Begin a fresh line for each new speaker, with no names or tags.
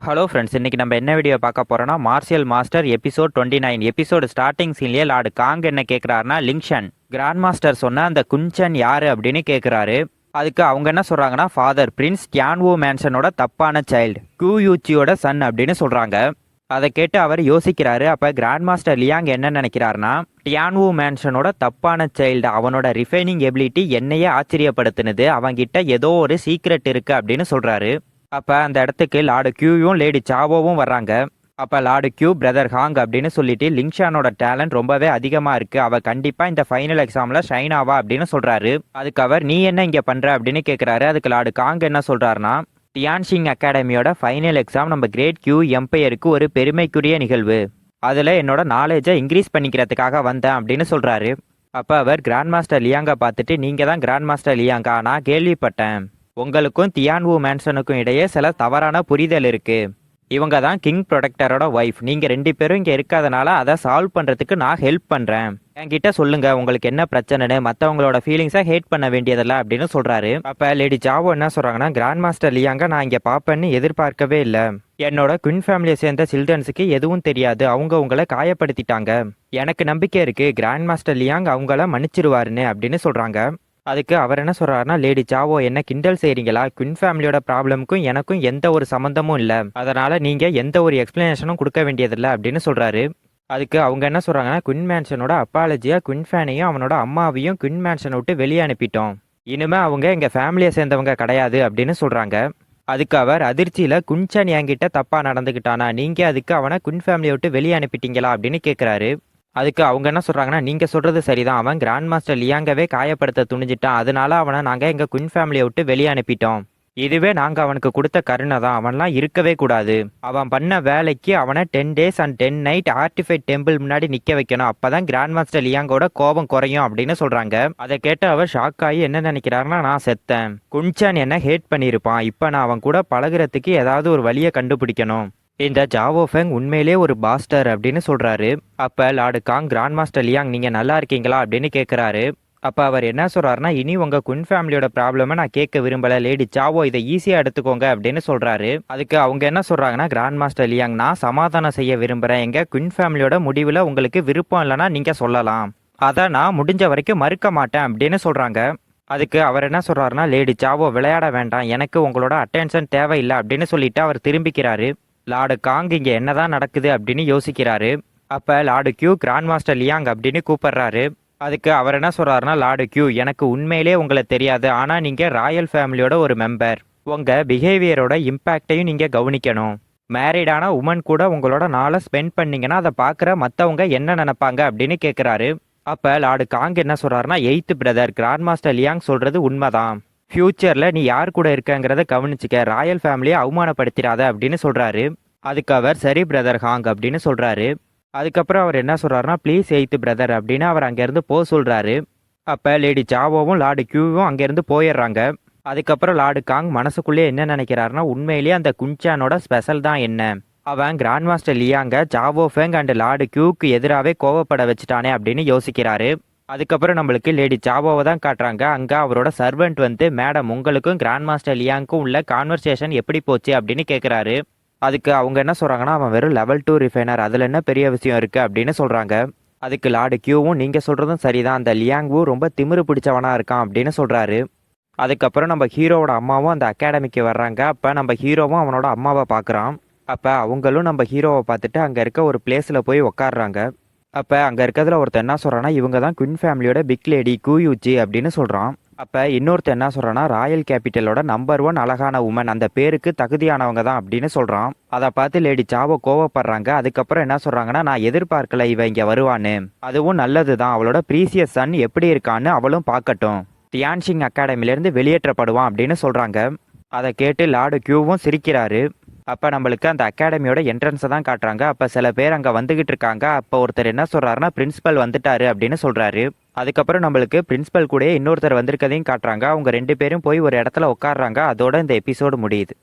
Hello friends, இன்னைக்கு நம்ம என்ன வீடியோ பார்க்க போறோம்னா martial master episode 29. Episode starting சீன்லேயே லார்டு காங் என்ன கேட்குறாருன்னா, லிங்ஷன் கிராண்ட் மாஸ்டர் சொன்ன அந்த குன்சன் யாரு அப்படின்னு கேட்குறாரு. அதுக்கு அவங்க என்ன சொல்றாங்கன்னா, ஃபாதர் பிரின்ஸ் டியான்வோ மேன்ஷனோட தப்பான சைல்டு குயூச்சியோட சன் அப்படின்னு சொல்றாங்க. அதை கேட்டு அவர் யோசிக்கிறாரு. அப்போ கிராண்ட் மாஸ்டர் லியாங் என்ன நினைக்கிறாருன்னா, டியான்வோ மேன்ஷனோட தப்பான சைல்டு அவனோட ரிஃபைனிங் எபிலிட்டி என்னையே ஆச்சரியப்படுத்தினது, அவங்கிட்ட ஏதோ ஒரு சீக்ரெட் இருக்கு அப்படின்னு சொல்றாரு. அப்போ அந்த இடத்துக்கு லார்டு கியூவும் லேடி சாவோவும் வர்றாங்க. அப்போ லார்டு கியூ பிரதர் ஹாங் அப்படின்னு சொல்லிட்டு லிங்ஷானோட டேலண்ட் ரொம்பவே அதிகமாக இருக்கு, அவ கண்டிப்பாக இந்த ஃபைனல் எக்ஸாமில் ஷைன் ஆவா அப்படின்னு சொல்கிறாரு. அதுக்கு அவர் நீ என்ன இங்கே பண்ணுற அப்படின்னு கேட்குறாரு. அதுக்கு லார்டு காங் என்ன சொல்கிறாருன்னா, டியான்ஷிங் அகாடமியோட ஃபைனல் எக்ஸாம் நம்ம கிரேட் கியூ எம்பையருக்கு ஒரு பெருமைக்குரிய நிகழ்வு, அதில் என்னோட நாலேஜை இன்க்ரீஸ் பண்ணிக்கிறதுக்காக வந்தேன் அப்படின்னு சொல்கிறாரு. அப்போ அவர் கிராண்ட் மாஸ்டர் லியாங்கை பார்த்துட்டு, நீங்கள் தான் கிராண்ட் மாஸ்டர் லியாங்கா, நான் கேள்விப்பட்டேன் உங்களுக்கும் தியான்வூ மேன்சனுக்கும் இடையே சில தவறான புரிதல் இருக்கு. இவங்க தான் கிங் ப்ரொடெக்டரோட ஒய்ஃப். நீங்க ரெண்டு பேரும் இங்க இருக்காதனால அதை சால்வ் பண்றதுக்கு நான் ஹெல்ப் பண்றேன். என்கிட்ட சொல்லுங்க உங்களுக்கு என்ன பிரச்சனைன்னு, மற்றவங்களோட ஃபீலிங்ஸை ஹேட் பண்ண வேண்டியதில்ல அப்படின்னு சொல்றாரு. அப்ப லேடி ஜாவோ என்ன சொல்றாங்கன்னா, கிராண்ட் மாஸ்டர் லியாங்க நான் இங்க பாப்பேன்னு எதிர்பார்க்கவே இல்லை. என்னோட குயின் ஃபேமிலியை சேர்ந்த சில்ட்ரன்ஸுக்கு எதுவும் தெரியாது, அவங்க உங்களை காயப்படுத்திட்டாங்க. எனக்கு நம்பிக்கை இருக்கு கிராண்ட் மாஸ்டர் லியாங் அவங்கள மன்னிச்சிருவாருன்னு அப்படின்னு சொல்றாங்க. அதுக்கு அவர் என்ன சொல்றாருன்னா, லேடி சாவோ என்ன கிண்டல் செய்றீங்களா, குயின் ஃபேமிலியோட ப்ராப்ளமுக்கும் எனக்கும் எந்த ஒரு சம்மந்தமும் இல்லை, அதனால நீங்க எந்த ஒரு எக்ஸ்பிளனேஷனும் கொடுக்க வேண்டியதில்லை அப்படின்னு சொல்றாரு. அதுக்கு அவங்க என்ன சொல்றாங்கன்னா, குயின் மேன்ஷனோட அப்பாலஜியா குயின் ஃபேனையும் அவனோட அம்மாவையும் குயின் மேன்ஷனை விட்டு வெளியே அனுப்பிட்டோம், இனிமே அவங்க எங்க ஃபேமிலியை சேர்ந்தவங்க கிடையாது அப்படின்னு சொல்றாங்க. அதுக்கு அவர் அதிர்ச்சியில, குன்சன் என்கிட்ட தப்பா நடந்துக்கிட்டானா, நீங்க அதுக்கு அவனை குயின் ஃபேமிலியை விட்டு வெளியே அனுப்பிட்டீங்களா அப்படின்னு கேட்குறாரு. அதுக்கு அவங்க என்ன சொல்றாங்கன்னா, நீங்க சொல்றது சரிதான், அவன் கிராண்ட் மாஸ்டர் லியாங்கவே காயப்படுத்த துணிஞ்சிட்டான், அதனால அவனை நாங்க எங்க குயின் ஃபேமிலியை விட்டு வெளியே அனுப்பிட்டோம். இதுவே நாங்க அவனுக்கு கொடுத்த கருணை தான், அவன்லாம் இருக்கவே கூடாது. அவன் பண்ண வேலைக்கு அவனை 10 days and 10 night ஆர்டிஃபைட் டெம்பிள் முன்னாடி நிக்க வைக்கணும், அப்பதான் கிராண்ட் மாஸ்டர் லியாங்கோட கோபம் குறையும் அப்படின்னு சொல்றாங்க. அதை கேட்டு அவர் ஷாக் ஆகி என்ன நினைக்கிறாருன்னா, நான் செத்தேன், குன்சன் என்ன ஹேட் பண்ணியிருப்பான், இப்ப நான் அவன் கூட பழகுறதுக்கு ஏதாவது ஒரு வழியை கண்டுபிடிக்கணும். இந்த ஜாவோ ஃபெங் உண்மையிலே ஒரு பாஸ்டர் அப்படின்னு சொல்றாரு. அப்ப லார்டு காங் கிராண்ட் மாஸ்டர் லியாங் நீங்க நல்லா இருக்கீங்களா அப்படின்னு கேட்கிறாரு. அப்ப அவர் என்ன சொல்றாருன்னா, இனி உங்க குயின் ஃபேமிலியோட ப்ராப்ளமை நான் கேட்க விரும்பல, லேடி சாவோ இதை ஈஸியா எடுத்துக்கோங்க அப்படின்னு சொல்றாரு. அதுக்கு அவங்க என்ன சொல்றாங்கன்னா, கிராண்ட் மாஸ்டர் லியாங் நான் சமாதானம் செய்ய விரும்புறேன், எங்க குயின் ஃபேமிலியோட முடிவுல உங்களுக்கு விருப்பம் இல்லைன்னா நீங்க சொல்லலாம், அதை நான் முடிஞ்ச வரைக்கும் மறுக்க மாட்டேன் அப்படின்னு சொல்றாங்க. அதுக்கு அவர் என்ன சொல்றாருன்னா, லேடி சாவோ விளையாட வேண்டாம், எனக்கு உங்களோட அட்டென்ஷன் தேவையில்லை அப்படின்னு சொல்லிட்டு அவர் திரும்பிக்கிறாரு. லார்டு காங் இங்க என்னதான் நடக்குது அப்படின்னு யோசிக்கிறாரு. அப்ப lord Q grand master Liang அப்படின்னு கூப்பிடுறாரு. அதுக்கு அவர் என்ன சொல்றாருன்னா, லார்டு கியூ எனக்கு உண்மையிலே உங்களை தெரியாது, ஆனா நீங்க ராயல் ஃபேமிலியோட ஒரு மெம்பர், உங்க பிஹேவியரோட இம்பாக்டையும் நீங்க கவனிக்கணும். மேரிடான உமன் கூட உங்களோட நாளை ஸ்பெண்ட் பண்ணீங்கன்னா அதை பார்க்குற மற்றவங்க என்ன நினைப்பாங்க அப்படின்னு கேட்குறாரு. அப்ப லார்டு காங் என்ன சொல்றாருன்னா, 8th brother grand master Leong சொல்றது உண்மைதான், ஃபியூச்சரில் நீ யார் கூட இருக்கங்கிறத கவனிச்சுக்க, ராயல் ஃபேமிலியை அவமானப்படுத்திடாத அப்படின்னு சொல்கிறாரு. அதுக்கு அவர் சரி பிரதர் ஹாங் அப்படின்னு சொல்கிறாரு. அதுக்கப்புறம் அவர் என்ன சொல்கிறாருன்னா, ப்ளீஸ் 8th பிரதர் அப்படின்னு அவர் அங்கேருந்து போக சொல்கிறாரு. அப்போ லேடி ஜாவோவும் லார்டு கியூவும் அங்கேருந்து போயிடுறாங்க. அதுக்கப்புறம் லார்டு காங் மனசுக்குள்ளே என்ன நினைக்கிறாருன்னா, உண்மையிலேயே அந்த குன்சானோட ஸ்பெஷல் தான் என்ன, அவன் கிராண்ட் மாஸ்டர் லியாங்க ஜாவோ ஃபெங் அண்ட் லார்டு கியூக்கு எதிராகவே கோவப்பட வச்சுட்டானே அப்படின்னு யோசிக்கிறாரு. அதுக்கப்புறம் நம்மளுக்கு லேடி சாவோவை தான் காட்டுறாங்க. அங்கே அவரோட சர்வெண்ட் வந்து, மேடம் உங்களுக்கும் கிராண்ட் மாஸ்டர் லியாங்க்கும் உள்ள கான்வர்சேஷன் எப்படி போச்சு அப்படின்னு கேட்குறாரு. அதுக்கு அவங்க என்ன சொல்கிறாங்கன்னா, அவன் வெறும் லெவல் 2 ரிஃபைனர், அதில் என்ன பெரிய விஷயம் இருக்குது அப்படின்னு சொல்கிறாங்க. அதுக்கு லார்டு கியூவும் நீங்கள் சொல்கிறதும் சரிதான், அந்த லியாங்வும் ரொம்ப திமிரு பிடிச்சவனாக இருக்கான் அப்படின்னு சொல்கிறாரு. அதுக்கப்புறம் நம்ம ஹீரோவோட அம்மாவும் அந்த அகாடமிக்கு வர்றாங்க. அப்போ நம்ம ஹீரோவும் அவனோட அம்மாவை பார்க்குறான். அப்போ அவங்களும் நம்ம ஹீரோவை பார்த்துட்டு அங்கே இருக்க ஒரு பிளேஸில் போய் உட்காடுறாங்க. அப்போ அங்கே இருக்கிறதுல ஒருத்தர் என்ன சொல்கிறான்னா, இவங்க தான் குயின் ஃபேமிலியோட பிக் லேடி குயூச்சி அப்படின்னு சொல்கிறான். அப்போ இன்னொருத்தர் என்ன சொல்கிறான்னா, ராயல் கேபிட்டலோட நம்பர் 1 அழகான உமன், அந்த பேருக்கு தகுதியானவங்க தான் அப்படின்னு சொல்கிறான். அதை பார்த்து லேடி சாவோ கோவப்படுறாங்க. அதுக்கப்புறம் என்ன சொல்கிறாங்கன்னா, நான் எதிர்பார்க்கல இவ இங்கே வருவான்னு, அதுவும் நல்லது தான், அவளோட ப்ரீசியஸ் சன் எப்படி இருக்கான்னு அவளும் பார்க்கட்டும், டியான்ஷிங் அகாடமிலேருந்து வெளியேற்றப்படுவான் அப்படின்னு சொல்கிறாங்க. அதை கேட்டு லார்டு கியூவும் சிரிக்கிறாரு. அப்போ நம்மளுக்கு அந்த அகாடமியோட என்ட்ரன்ஸை தான் காட்டுறாங்க. அப்போ சில பேர் அங்கே வந்துகிட்டு இருக்காங்க. அப்போ ஒருத்தர் என்ன சொல்கிறாருன்னா, பிரின்சிபல் வந்துட்டாரு அப்படின்னு சொல்கிறாரு. அதுக்கப்புறம் நம்மளுக்கு பிரின்சிபல் கூட இன்னொருத்தர் வந்திருக்கதையும் காட்டுறாங்க. அவங்க 2 பேரும் போய் ஒரு இடத்துல உட்காடுறாங்க. அதோட இந்த எபிசோடு முடியுது.